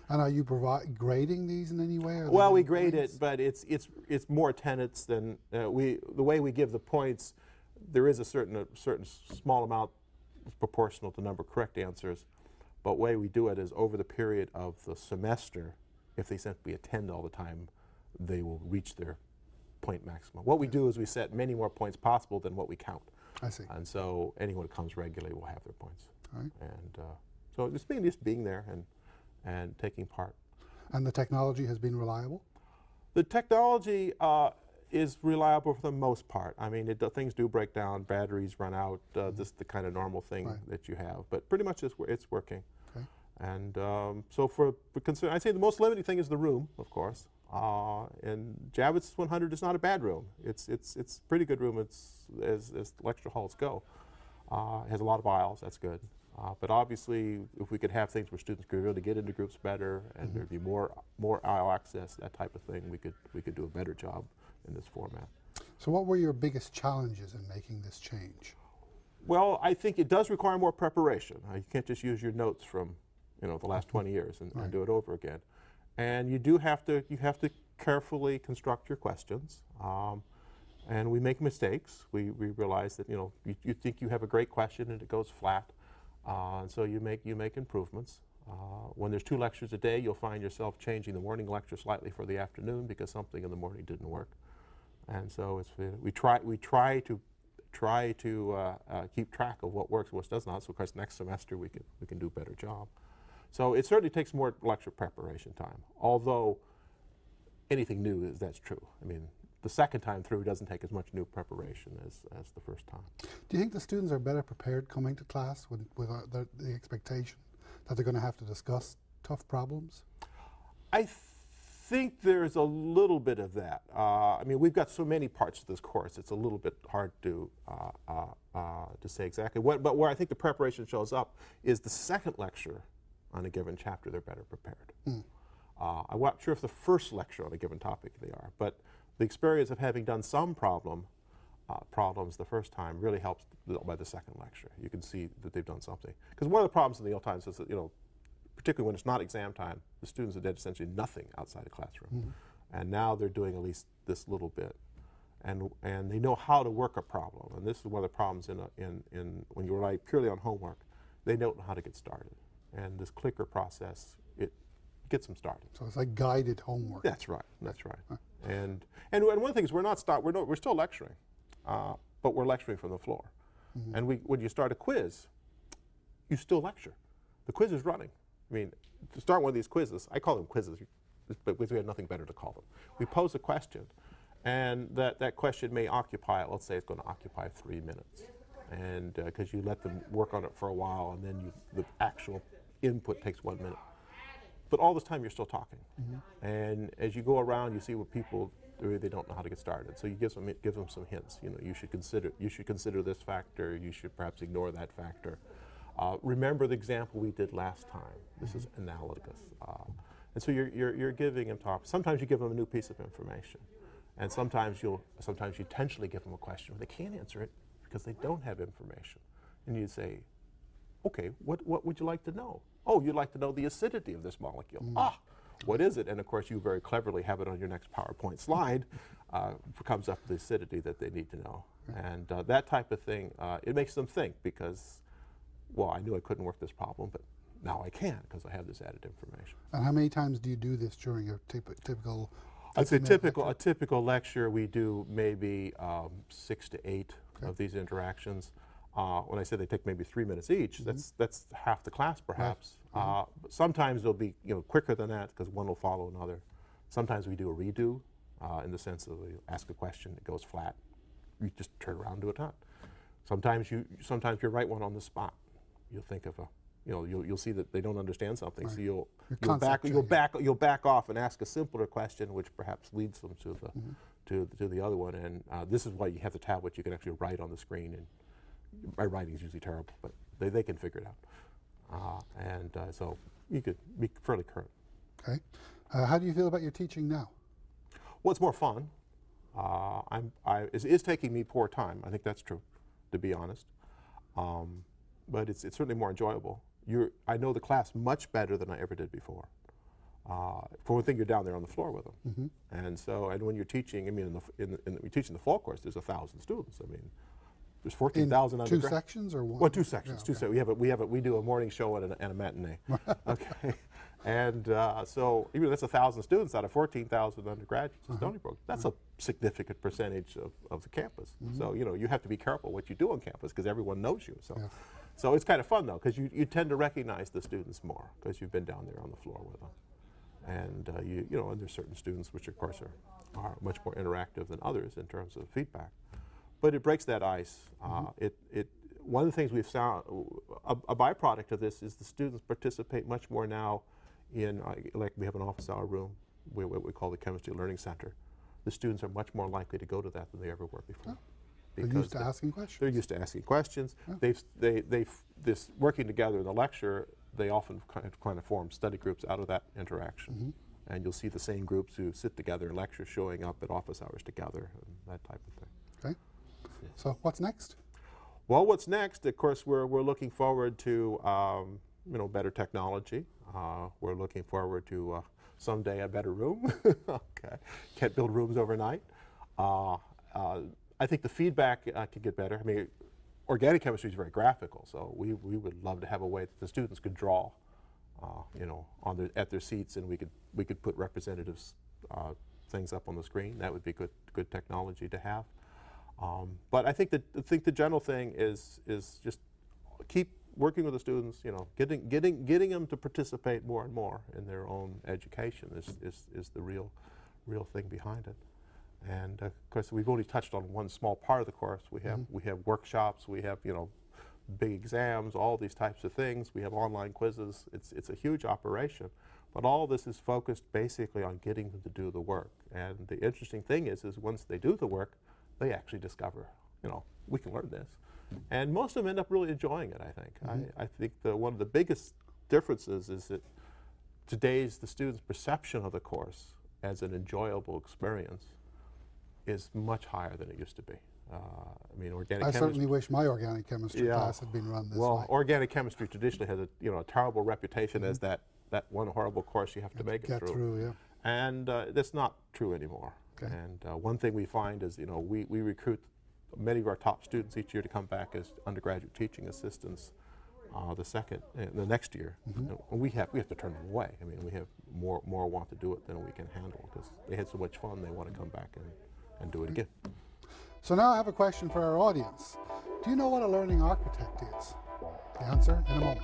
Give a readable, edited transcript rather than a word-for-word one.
And are you grading these in any way? Well, we grade it, but it's more tenets than the way we give the points. There is a certain small amount proportional to the number of correct answers, but the way we do it is over the period of the semester. If they simply attend all the time, they will reach their point maximum. What we do is we set many more points possible than what we count. I see. And so anyone who comes regularly will have their points. All right. And so just being there and taking part. And the technology has been reliable? The technology is reliable for the most part. I mean, things do break down, batteries run out, just the kind of normal thing that you have. But pretty much it's working. Okay. And so I'd say the most limiting thing is the room, of course. And Javits 100 is not a bad room. It's a pretty good room. It's as lecture halls go. It has a lot of aisles. That's good. But obviously, if we could have things where students could really get into groups better, and there'd be more aisle access, that type of thing, we could do a better job in this format. So, what were your biggest challenges in making this change? Well, I think it does require more preparation. You can't just use your notes from, the last 20 years and do it over again. And you have to carefully construct your questions. And we make mistakes. We realize that you think you have a great question and it goes flat. And so you make improvements. When there's 2 lectures a day, you'll find yourself changing the morning lecture slightly for the afternoon because something in the morning didn't work. And so we try to keep track of what works and what does not. So of course next semester we can do a better job. So it certainly takes more lecture preparation time. Although anything new that's true. I mean, the second time through doesn't take as much new preparation as the first time. Do you think the students are better prepared coming to class with the expectation that they're going to have to discuss tough problems? I think there's a little bit of that. I mean, we've got so many parts of this course, it's a little bit hard to say exactly. But where I think the preparation shows up is the second lecture on a given chapter, they're better prepared. I'm not sure if the first lecture on a given topic they are, but the experience of having done some problems the first time really helps by the second lecture. You can see that they've done something. Because one of the problems in the old times is that, particularly when it's not exam time, the students did essentially nothing outside the classroom. And now they're doing at least this little bit. And they know how to work a problem. And this is one of the problems when you rely purely on homework. They don't know how to get started. And this clicker process, it gets them started. So it's like guided homework. That's right. That's right. And one of the things we're still lecturing, but we're lecturing from the floor. And when you start a quiz, you still lecture. The quiz is running. I mean, to start one of these quizzes, I call them quizzes, but we have nothing better to call them. We pose a question, and that question may occupy, let's say it's going to occupy 3 minutes, and because you let them work on it for a while, and then the actual input takes 1 minute. But all this time you're still talking, and as you go around, you see what people do. They don't know how to get started. So you give them some hints. You should consider this factor. You should perhaps ignore that factor. Remember the example we did last time. This is analogous, and so you're giving them topics. Sometimes you give them a new piece of information, and sometimes you intentionally give them a question where they can't answer it because they don't have information, and you say, okay, what would you like to know? Oh, you'd like to know the acidity of this molecule. What is it? And of course, you very cleverly have it on your next PowerPoint slide. Comes up the acidity that they need to know. And that type of thing, it makes them think because, well, I knew I couldn't work this problem, but now I can because I have this added information. And how many times do you do this during a typical I'd say a typical lecture, we do maybe 6 to 8 of these interactions. When I say they take maybe 3 minutes each, that's half the class perhaps. But sometimes they'll be quicker than that because one will follow another. Sometimes we do a redo in the sense of you ask a question, it goes flat, you just turn around and do it again. Sometimes you write one on the spot. You'll think of you'll see that they don't understand something, so you'll back off and ask a simpler question, which perhaps leads them to the other one. And this is why you have the tablet. You can actually write on the screen, and my writing is usually terrible, but they can figure it out. So you could be fairly current. Okay. How do you feel about your teaching now? Well, it's more fun. It's taking me poor time. I think that's true, to be honest. But it's certainly more enjoyable. I know the class much better than I ever did before. For one thing, you're down there on the floor with them, and so when you're teaching, I mean, you're teaching the fall course, there's 1,000 students. I mean, there's 14,000 in 2 sections or one? Well, 2 sections. Yeah, okay. We do a morning show and a matinee. Okay, and so even that's 1,000 students out of 14,000 undergraduates in Stony Brook. That's a significant percentage of the campus. So you have to be careful what you do on campus because everyone knows you. So. Yes. So it's kind of fun though, because you tend to recognize the students more because you've been down there on the floor with them, and and there's certain students which of course are much more interactive than others in terms of feedback, but it breaks that ice. One of the things we've found, a byproduct of this is the students participate much more now in like we have an office hour room, what we call the Chemistry Learning Center. The students are much more likely to go to that than they ever were before. Oh. They're used to asking questions. They're used to asking questions. Yeah. This working together in the lecture, they often kind of form study groups out of that interaction. And you'll see the same groups who sit together in lectures showing up at office hours together and that type of thing. Okay. So what's next? Well, what's next? Of course, we're looking forward to better technology. We're looking forward to someday a better room. Okay, can't build rooms overnight. I think the feedback could get better. I mean, organic chemistry is very graphical, so we would love to have a way that the students could draw, at their seats, and we could put representatives things up on the screen. That would be good technology to have. But I think the general thing is just keep working with the students. Getting them to participate more and more in their own education is the real thing behind it. And of course, we've only touched on one small part of the course. We have workshops, we have big exams, all these types of things. We have online quizzes. It's a huge operation, but all this is focused basically on getting them to do the work. And the interesting thing is once they do the work, they actually discover, we can learn this, and most of them end up really enjoying it. I think. I think one of the biggest differences is that the students' perception of the course as an enjoyable experience is much higher than it used to be. I mean, organic chemistry. I certainly wish my organic chemistry class had been run this way. Well, organic chemistry traditionally has a terrible reputation as that one horrible course you have to make it through. Yeah. And that's not true anymore. Okay. And one thing we find is we recruit many of our top students each year to come back as undergraduate teaching assistants the next year. And we have to turn them away. I mean, we have more want to do it than we can handle because they had so much fun they want to come back and do it again. So now I have a question for our audience. Do you know what a learning architect is? The answer in a moment.